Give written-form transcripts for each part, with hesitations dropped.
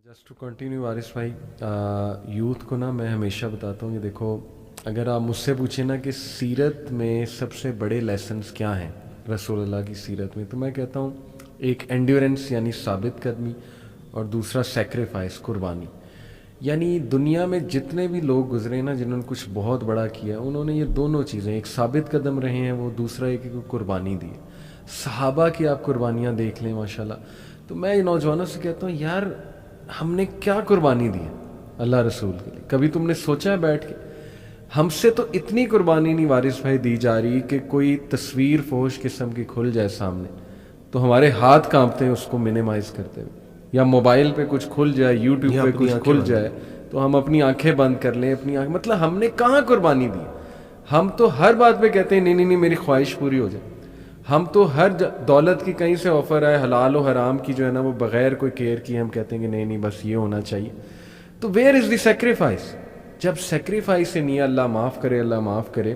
Just to continue वारिस भाई, youth को ना मैं हमेशा बताता हूँ कि देखो, अगर आप मुझसे पूछे ना कि सीरत में सबसे बड़े लेसन्स क्या हैं रसूलुल्लाह की सीरत में, तो मैं कहता हूँ एक एंड्योरेंस यानी साबित कदमी, और दूसरा सेक्रीफाइस कुर्बानी। यानी दुनिया में जितने भी लोग गुजरे ना जिन्होंने कुछ बहुत बड़ा किया, उन्होंने ये दोनों चीज़ें, एक साबित कदम रहे हैं वो, दूसरा एक कुर्बानी दी है। सहाबा की आप कुर्बानियाँ देख लें माशाल्लाह। तो मैं नौजवानों से कहता हूँ यार, हमने क्या कुर्बानी दी है अल्लाह रसूल के लिए? कभी तुमने सोचा है बैठ के? हमसे तो इतनी कुर्बानी नहीं वारिस भाई दी जा रही कि कोई तस्वीर फोश किस्म की खुल जाए सामने तो हमारे हाथ कांपते हैं उसको मिनिमाइज करते हुए, या मोबाइल पे कुछ खुल जाए, यूट्यूब पे कुछ खुल जाए तो हम अपनी आंखें बंद कर लें, अपनी आंखें, मतलब हमने कहाँ कुर्बानी दी? हम तो हर बात पे कहते हैं नहीं नहीं नहीं मेरी ख्वाहिश पूरी हो जाए। हम तो हर दौलत की कहीं से ऑफर आए, हलाल और हराम की जो है ना, वो बगैर कोई केयर किए हम कहते हैं कि नहीं नहीं बस ये होना चाहिए। तो वेयर इज़ द सेक्रीफाइस? जब सेक्रीफाइस ही नहीं है, अल्लाह माफ़ करे, अल्लाह माफ़ करे,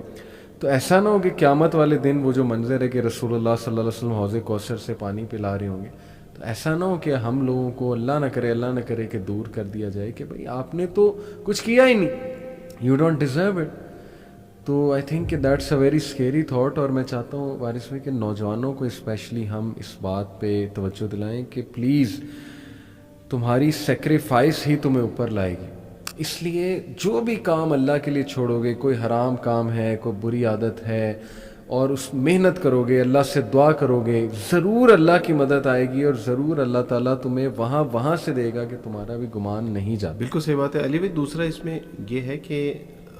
तो ऐसा ना हो कि क़यामत वाले दिन वो जो मंजर है कि रसूलुल्लाह सल्लल्लाहु अलैहि वसल्लम हौज़े कौसर से पानी पिला रहे होंगे, तो ऐसा ना हो कि हम लोगों को अल्लाह ना करे कि दूर कर दिया जाए कि भाई आपने तो कुछ किया ही नहीं, यू डोंट डिज़र्व इट। तो आई थिंक कि that's a very scary thought. और मैं चाहता हूँ वारिस भाई कि नौजवानों को स्पेशली हम इस बात पे तवज्जो दिलाएं कि प्लीज़ तुम्हारी सेक्रीफाइस ही तुम्हें ऊपर लाएगी। इसलिए जो भी काम अल्लाह के लिए छोड़ोगे, कोई हराम काम है, कोई बुरी आदत है, और उस मेहनत करोगे, अल्लाह से दुआ करोगे, ज़रूर अल्लाह की मदद आएगी और ज़रूर अल्लाह ताला तुम्हें वहाँ से देगा कि तुम्हारा भी गुमान नहीं जाता। बिल्कुल सही बात है अली भाई। दूसरा इसमें यह है कि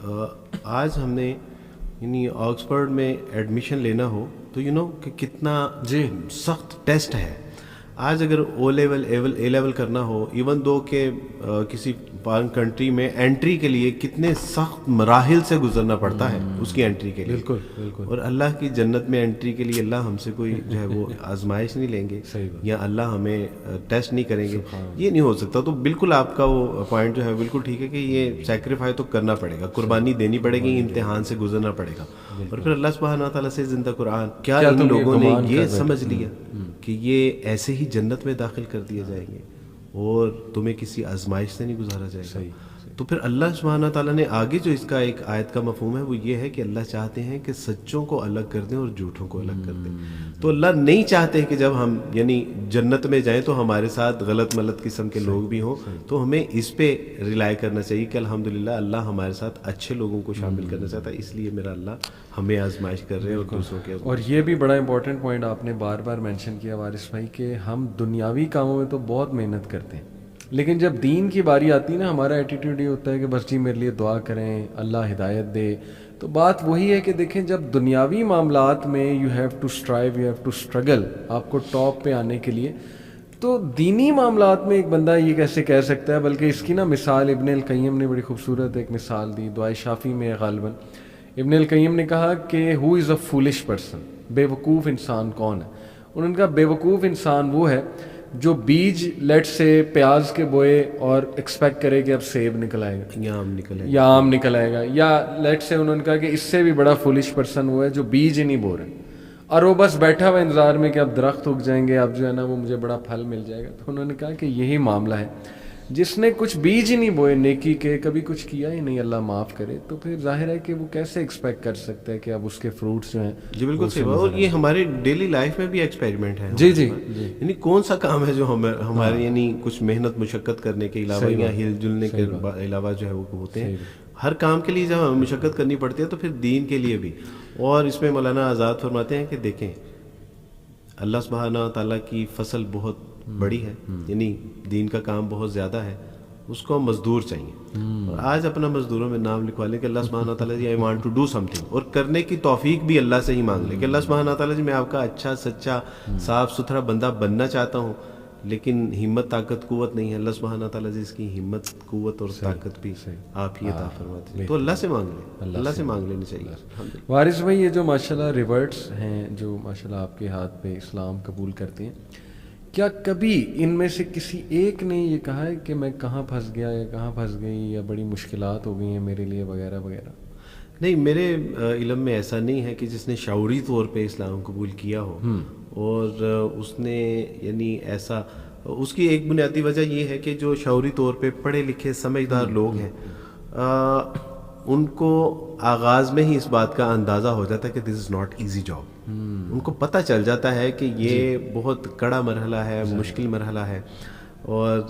आज हमने यानी ऑक्सफोर्ड में एडमिशन लेना हो तो कि कितना जी सख्त टेस्ट है। आज अगर ओ लेवल ए लेवल करना हो, इवन दो के किसी फॉरेन कंट्री में एंट्री के लिए कितने सख्त मराहिल से गुजरना पड़ता है उसकी एंट्री के लिए। बिल्कुल बिल्कुल। और अल्लाह की जन्नत में एंट्री के लिए अल्लाह हमसे कोई जो है वो आजमाइश नहीं लेंगे या अल्लाह हमें टेस्ट नहीं करेंगे, ये नहीं हो सकता। तो बिल्कुल आपका वो पॉइंट जो है बिल्कुल ठीक है कि ये सेक्रीफाइस तो करना पड़ेगा, कुर्बानी देनी पड़ेगी, इम्तिहान से गुजरना पड़ेगा। और फिर अल्लाह सुब्हानहू व तआला से जिंदा कुरान, क्या इन लोगों ने ये समझ लिया कि ये ऐसे ही जन्नत में दाखिल कर दिए जाएंगे और तुम्हें किसी आजमाइश से नहीं गुजारा जाएगा। तो फिर अल्लाह सुब्हानहू व तआला ने आगे जो इसका एक आयत का मफहूम है वो ये है कि अल्लाह चाहते हैं कि सच्चों को अलग कर दें और झूठों को अलग कर दें। तो अल्लाह नहीं चाहते कि जब हम यानी जन्नत में जाएं तो हमारे साथ गलत मलत किस्म के लोग भी हों। तो हमें इस पे रिलाई करना चाहिए कि अल्हम्दुलिल्लाह अल्लाह हमारे साथ अच्छे लोगों को शामिल करना चाहता है, इसलिए मेरा अल्लाह हमें आजमाइश कर रहे हैं और दूसरों के। और ये भी बड़ा इंपॉर्टेंट पॉइंट आपने बार बार मेंशन किया वारिस भाई कि हम दुनियावी कामों में तो बहुत मेहनत करते हैं, लेकिन जब दीन की बारी आती है ना, हमारा एटीट्यूड ये होता है कि बस जी मेरे लिए दुआ करें, अल्लाह हिदायत दे। तो बात वही है कि देखें, जब दुनियावी मामलात में you have to strive, you have to struggle, आपको टॉप पे आने के लिए, तो दीनी मामलात में एक बंदा ये कैसे कह सकता है? बल्कि इसकी ना मिसाल इब्न अल क़य्यिम ने बड़ी खूबसूरत एक मिसाल दी, दुआए शाफी में गालिबन इब्न अल क़य्यिम ने कहा कि who is a foolish person, बेवकूफ़ इंसान कौन है? उन्होंने कहा बेवकूफ़ इंसान वो है जो बीज लेट से प्याज के बोए और एक्सपेक्ट करे कि अब सेब निकल आएगा या आम निकल आएगा, या लेट से उन्होंने कहा कि इससे भी बड़ा फुलिश पर्सन वो है जो बीज ही नहीं बो रहे और वो बस बैठा हुआ इंतजार में कि अब दरख्त उग जाएंगे, अब जो है ना वो मुझे बड़ा फल मिल जाएगा। तो उन्होंने कहा कि यही मामला है, जिसने कुछ बीज ही नहीं बोए नेकी के, कभी कुछ किया ही नहीं, अल्लाह माफ़ करे, तो फिर जाहिर है कि वो कैसे एक्सपेक्ट कर सकता है कि अब उसके फ्रूट्स जो हैं। जी बिल्कुल सही बात। और ये हमारे डेली लाइफ में भी एक्सपेरिमेंट है। जी जी। यानी कौन सा काम है जो हमारे यानी कुछ मेहनत मुशक्कत करने के अलावा या हिल जुलने के अलावा जो है वो होते हैं। हर काम के लिए जब मुशक्कत करनी पड़ती है तो फिर दीन के लिए भी। और इसमें मौलाना आज़ाद फरमाते हैं कि देखें, अल्लाह सुब्हानहू व तआला की फसल बहुत बड़ी है, यानी दीन का काम बहुत ज़्यादा है, उसको मजदूर चाहिए। और आज अपना मजदूरों में नाम लिखवा लें कि अल्लाह सुब्हानहू व तआला जी I want to do something, और करने की तौफीक भी अल्लाह से ही मांग लें कि अल्लाह सुब्हानहू व तआला जी मैं आपका अच्छा सच्चा साफ सुथरा बंदा बनना चाहता हूँ, लेकिन हिम्मत ताकत कुव्वत नहीं है। अल्लाह सुब्हानहू व तआला जी इसकी हिम्मत कुव्वत और ताकत भी आप ही अता फरमाते हैं। तो अल्लाह से मांग लें, अल्लाह से मांग लेनी चाहिए। वारिस भाई, ये जो माशाल्लाह रिवर्ट्स हैं जो माशाल्लाह आपके हाथ पे इस्लाम कबूल करते हैं, क्या कभी इनमें से किसी एक ने ये कहा है कि मैं कहाँ फंस गया या कहाँ फंस गई या बड़ी मुश्किलात हो गई हैं मेरे लिए वगैरह वगैरह? नहीं, मेरे इल्म में ऐसा नहीं है कि जिसने शऊरी तौर पे इस्लाम कबूल किया हो और उसने यानी ऐसा اس کی ایک بنیادی وجہ یہ ہے کہ جو شعوری طور پہ پڑھے لکھے سمجھدار لوگ ہیں ان کو آغاز میں ہی اس بات کا اندازہ ہو جاتا ہے کہ دس از ناٹ ایزی جاب. ان کو پتہ چل جاتا ہے کہ یہ بہت کڑا مرحلہ ہے, مشکل مرحلہ ہے, اور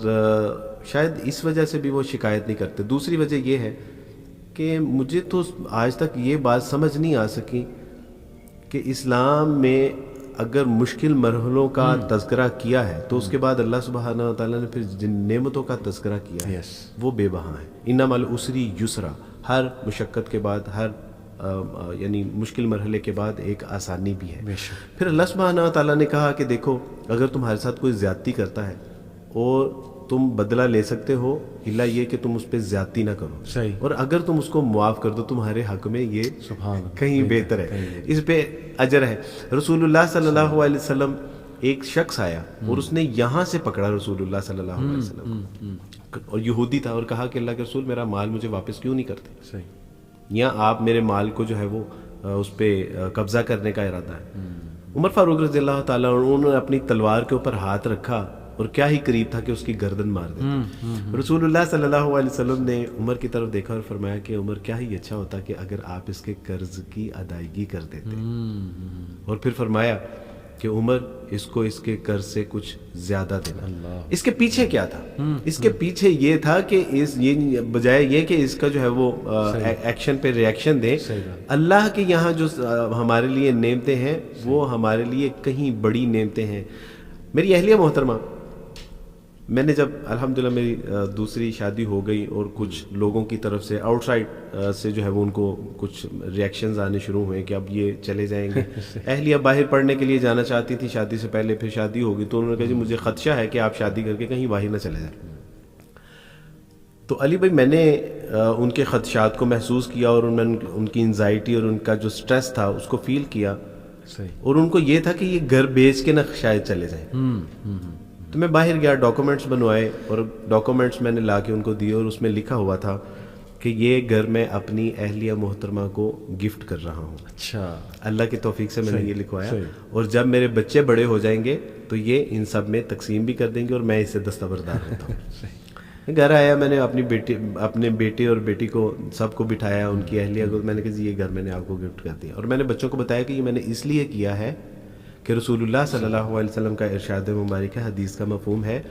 شاید اس وجہ سے بھی وہ شکایت نہیں کرتے. دوسری وجہ یہ ہے کہ مجھے تو آج تک یہ بات سمجھ نہیں آ سکی کہ اسلام میں اگر مشکل مرحلوں کا تذکرہ کیا ہے تو اس کے بعد اللہ سبحانہ و تعالیٰ نے پھر جن نعمتوں کا تذکرہ کیا ہے وہ بے بہا ہیں. ان مع العسر یسرا, ہر مشقت کے بعد, ہر یعنی مشکل مرحلے کے بعد ایک آسانی بھی ہے. پھر اللہ سبحانہ و تعالیٰ نے کہا کہ دیکھو اگر تمہارے ساتھ کوئی زیادتی کرتا ہے اور تم بدلہ لے سکتے ہو, الا یہ کہ تم اس پہ زیادتی نہ کرو, صحیح, اور اگر تم اس کو معاف کر دو تمہارے حق میں یہ کہیں بہتر ہے, اس پہ اجر ہے. رسول اللہ صلی اللہ علیہ وسلم, ایک شخص آیا اور اس نے یہاں سے پکڑا رسول اللہ صلی اللہ علیہ وسلم کو, اور یہودی تھا, اور کہا کہ اللہ کے رسول میرا مال مجھے واپس کیوں نہیں کرتے, صحیح, یا آپ میرے مال کو جو ہے وہ اس پہ قبضہ کرنے کا ارادہ ہے. عمر فاروق رضی اللہ تعالیٰ انہوں نے اپنی تلوار کے اوپر ہاتھ رکھا اور کیا ہی قریب تھا کہ اس کی گردن مار دیتے. رسول اللہ صلی اللہ علیہ وسلم نے عمر کی طرف دیکھا اور فرمایا کہ عمر کیا ہی اچھا ہوتا کہ اگر آپ اس کے قرض کی ادائیگی کر دیتے, اور پھر فرمایا کہ عمر اس کو اس کے قرض سے کچھ زیادہ دینا. اس کے پیچھے کیا تھا؟ اس کے پیچھے یہ تھا کہ یہ بجائے یہ کہ اس کا جو ہے وہ ایکشن پہ ریئیکشن دے, اللہ کے یہاں جو ہمارے لیے نعمتیں ہیں وہ ہمارے لیے کہیں بڑی نعمتیں ہیں. میری اہلیہ محترمہ, میں نے جب الحمدللہ میری دوسری شادی ہو گئی اور کچھ لوگوں کی طرف سے آؤٹ سائڈ سے جو ہے وہ ان کو کچھ ریئیکشنز آنے شروع ہوئے کہ اب یہ چلے جائیں گے. اہلیہ باہر پڑھنے کے لیے جانا چاہتی تھی شادی سے پہلے, پھر شادی ہو گئی تو انہوں نے کہا جی مجھے خدشہ ہے کہ آپ شادی کر کے کہیں باہر نہ چلے جائیں. تو علی بھائی میں نے ان کے خدشات کو محسوس کیا اور ان کی انزائٹی اور ان کا جو سٹریس تھا اس کو فیل کیا, اور ان کو یہ تھا کہ یہ گھر بیچ کے نہ شاید چلے جائیں. تو میں باہر گیا, ڈاکومنٹس بنوائے, اور ڈاکومنٹس میں نے لا کے ان کو دیے, اور اس میں لکھا ہوا تھا کہ یہ گھر میں اپنی اہلیہ محترمہ کو گفٹ کر رہا ہوں. اچھا, اللہ کی توفیق سے میں نے یہ لکھوایا, اور جب میرے بچے بڑے ہو جائیں گے تو یہ ان سب میں تقسیم بھی کر دیں گے اور میں اس سے دستبردار ہوتا ہوں. گھر آیا, میں نے اپنے بیٹے اور بیٹی کو سب کو بٹھایا, ان کی اہلیہ کو, میں نے کہا جی یہ گھر میں نے آپ کو گفٹ کر دیا. اور میں نے بچوں کو بتایا کہ یہ میں نے اس لیے کیا ہے کہ رسول اللہ صلی اللہ علیہ وسلم کا ارشاد مبارک ہے, حدیث کا مفہوم ہے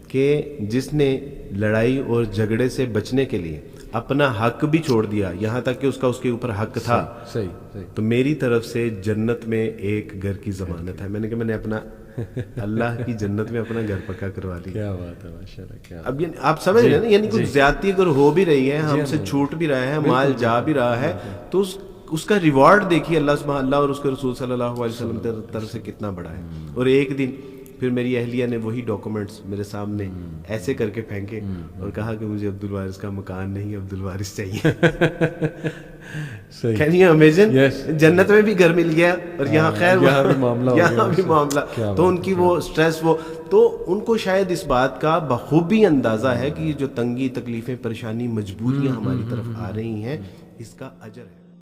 کہ جس نے لڑائی اور جھگڑے سے بچنے کے لیے اپنا حق بھی چھوڑ دیا, یہاں تک کہ اس کے اوپر حق تھا, تو میری طرف سے جنت میں ایک گھر کی ضمانت ہے. میں نے کہا میں نے اپنا اللہ کی جنت میں اپنا گھر پکا کروا لیا. کیا بات ہے, ماشاءاللہ, کیا. اب آپ سمجھ رہے ہیں نا, یعنی کچھ زیادتی اگر ہو بھی رہی ہے, ہم سے چھوٹ بھی رہا ہے, مال جا بھی رہا ہے, تو اس کا ریوارڈ دیکھیے اللہ اور اس کے رسول صلی اللہ علیہ وسلم کی طرف سے کتنا بڑا ہے. اور ایک دن پھر میری اہلیہ نے وہی ڈاکومنٹس میرے سامنے ایسے کر کے پھینکے اور کہا کہ مجھے عبد الوارث کا مکان نہیں, عبد الوارث چاہیے. کین یو امیجن, جنت میں بھی گھر مل گیا اور یہاں خیر یہاں بھی معاملہ. تو ان کی وہ سٹریس, وہ تو ان کو شاید اس بات کا بخوبی اندازہ ہے کہ یہ جو تنگی, تکلیفیں, پریشانی, مجبوریاں ہماری طرف آ رہی ہیں, اس کا اجر ہے.